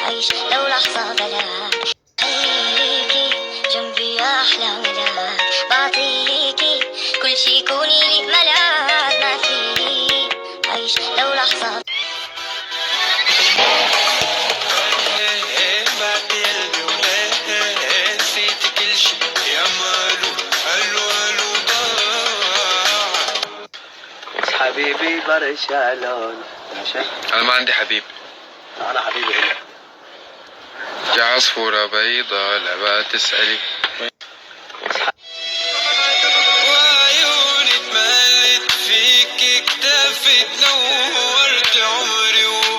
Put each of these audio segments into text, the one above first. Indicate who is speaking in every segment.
Speaker 1: عيش لو لحظة بلاك، خليكي جنبي يا أحلى ملاك، بعطيكي كل شي كوني لي ملاك، ما فيني عيش لو لحظة.
Speaker 2: حبيبي برشا لون.
Speaker 3: أنا ما عندي حبيب.
Speaker 2: أنا حبيبي هنا.
Speaker 3: يا عصفورة بيضة لا ما تسألي. وعيوني اتملت فيك، اكتفت نورت عمري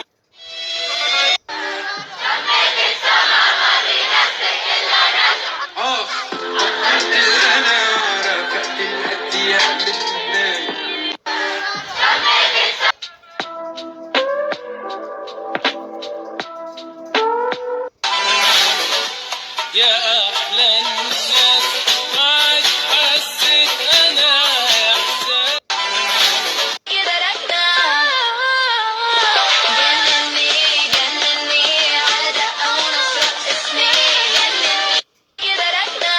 Speaker 3: يا أحلى الناس، معك حسيت أنا إحساس.
Speaker 1: يباركنا جنني جنني على دقة ونصرة اسمي، جنني يباركنا.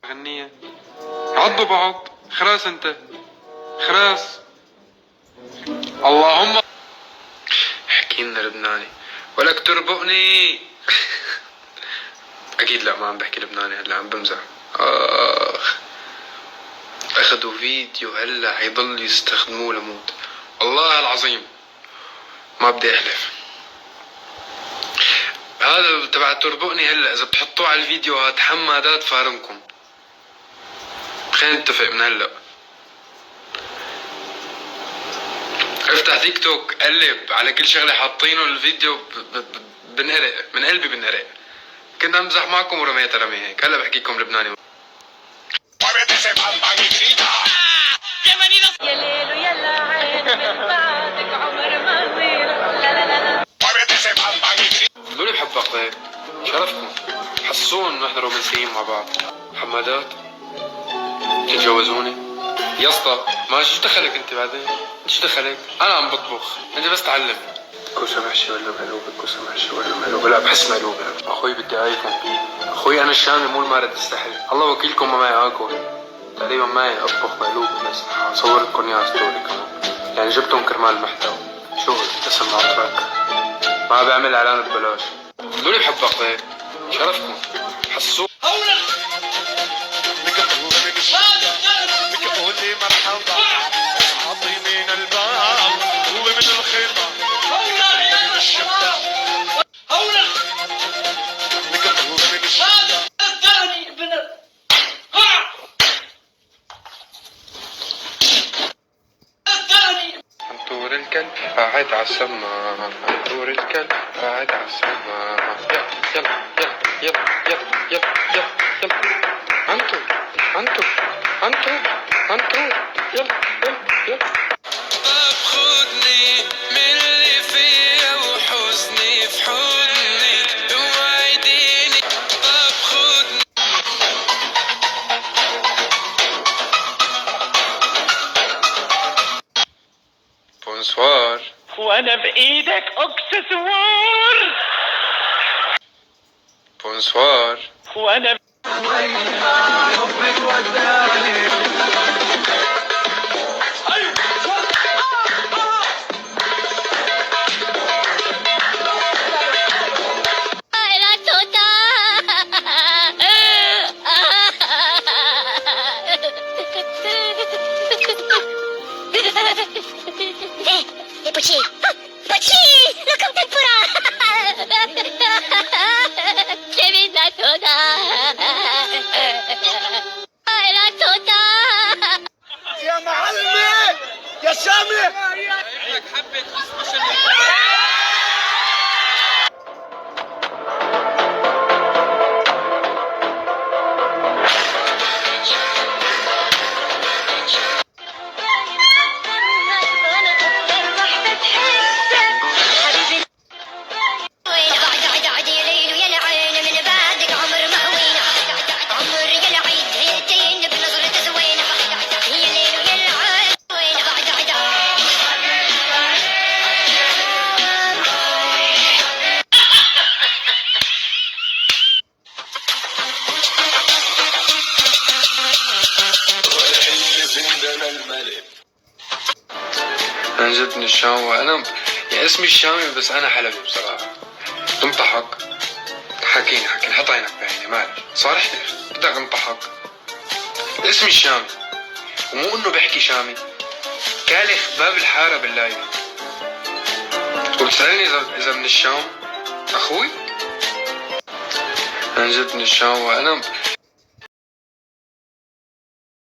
Speaker 3: غنية عضوا بعض. خلاص انت خلاص. اللهم احكي لنا لبناني ولك تربقني. اكيد لا، ما عم بحكي لبناني هلا، عم بمزح. اخذوا فيديو هلا حيضل يستخدموه لموت، الله العظيم ما بدي احلف. هذا تبع تربقني هلا اذا بتحطوه على الفيديوهات حمادات فارمكم. خلينا نتفق من هلا. افتح تيك توك قلب على كل شغله حاطينه الفيديو بنقرق من قلبي بنقرق. كنت امزح معكم ورميتها رمي هيك. هلا بحكيكم لبناني.
Speaker 1: يا ليل ويلا عين من بعدك عمر ما يطير، لا لا لا لا.
Speaker 3: دولي بحب اخذ شرفكم. حسون انه احنا رومانسيين مع بعض. حمادات تتجوزوني يا اسطى؟ ماشي، شو دخلك انت بعدين؟ انت شو دخلك؟ انا عم بطبخ، انت بس تعلم. كوسه محشي ولا مقلوبه؟ كوسه محشي ولا مقلوبه؟ لا بحس مقلوبه. اخوي بدي ايفون. اخوي انا الشامي مو المارد السحري. الله وكيلكم ما معي اكل. تقريبا معي اطبخ مقلوبه بس اصور لكم اياها ستوري كمان. يعني جبتهم كرمال المحتوى. شو اسم عطرك؟ ما بعمل اعلان ببلاش. دولي بحب اخذ شرفكم. حسوا
Speaker 4: قولي مرحبا، اصحابي من الباب ومن الخيمة من الشباك، نقطعوا من الشباك.
Speaker 3: عنتور الكلب قاعد عالسما، عنتور الكلب قاعد عالسما. يلا يلا يلا يلا يلا يلا يلا. عنتور عنتور عنتور عنتور يلا يلا يلا. طب خدني من اللي فيا وحزني في حضنك وعديني. طب خدني. بونسوار.
Speaker 4: وانا بايدك اكسسوار،
Speaker 3: بونسوار.
Speaker 4: وانا
Speaker 1: Pochi! Pochi! Look up tempura! Kevin la soda! La soda!
Speaker 3: عن جد من الشام، وانا يعني اسمي الشامي بس انا حلبي بصراحة. انطحك. حكيني حط عينك بعيني مالك صارحتك بدك انطحك. اسمي الشامي ومو انه بحكي شامي، كالخ باب الحارة بالله. وبتسألني اذا من الشام اخوي. عن جد من الشام، وانا